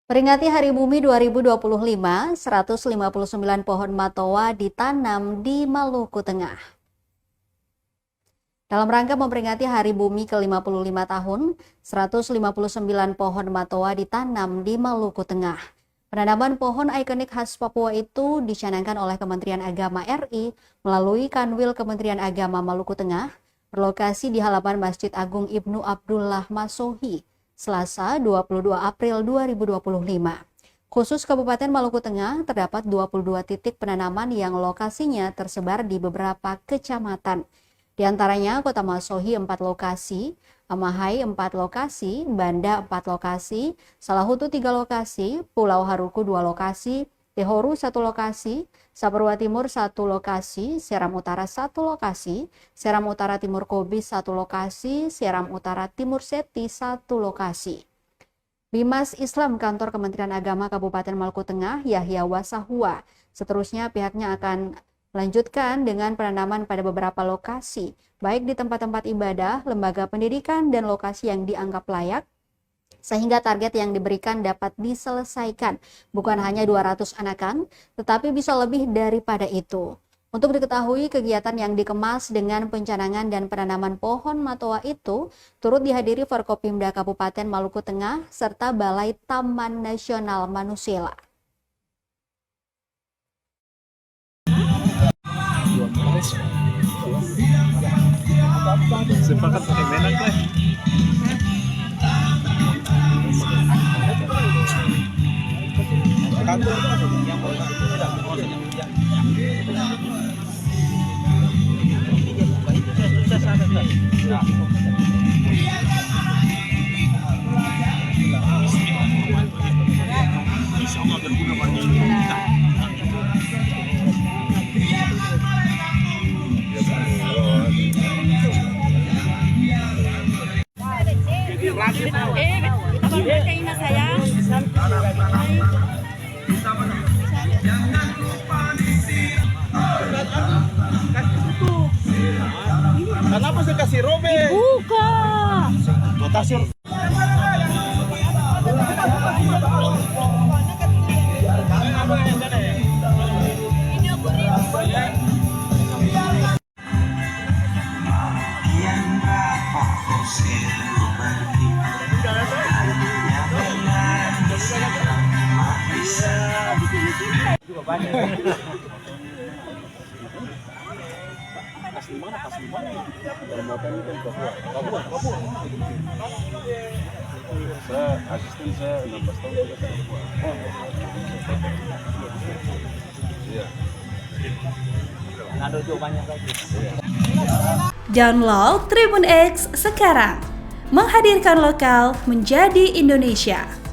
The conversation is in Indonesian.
Peringati Hari Bumi 2025, 159 pohon matoa ditanam di Maluku Tengah. Dalam rangka memperingati Hari Bumi ke-55 tahun, 159 pohon matoa ditanam di Maluku Tengah. Penanaman pohon ikonik khas Papua itu dicanangkan oleh Kementerian Agama RI melalui Kanwil Kementerian Agama Maluku Tengah, berlokasi di halaman Masjid Agung Ibnu Abdullah Masohi, Selasa 22 April 2025. Khusus Kabupaten Maluku Tengah, terdapat 22 titik penanaman yang lokasinya tersebar di beberapa kecamatan. Di antaranya Kota Masohi 4 lokasi, Amahai 4 lokasi, Banda 4 lokasi, Salahutu 3 lokasi, Pulau Haruku 2 lokasi, Tehoru 1 lokasi, Saparua Timur 1 lokasi, Seram Utara 1 lokasi, Seram Utara Timur Kobis 1 lokasi, Seram Utara Timur Seti 1 lokasi. Bimas Islam Kantor Kementerian Agama Kabupaten Maluku Tengah, Yahya Wasahua. Seterusnya pihaknya akan lanjutkan dengan penanaman pada beberapa lokasi, baik di tempat-tempat ibadah, lembaga pendidikan, dan lokasi yang dianggap layak, sehingga target yang diberikan dapat diselesaikan. Bukan hanya 200 anakan, tetapi bisa lebih daripada itu. Untuk diketahui, kegiatan yang dikemas dengan pencanangan dan penanaman pohon matoa itu turut dihadiri Forkopimda Kabupaten Maluku Tengah serta Balai Taman Nasional Manusela. Sepakat pakai menak lah. Kenapa saya kasih robe? Buka. Kasih. Saya asisten saya 16 tahun sudah ke Papua. Download Tribun X sekarang. Menghadirkan lokal menjadi Indonesia.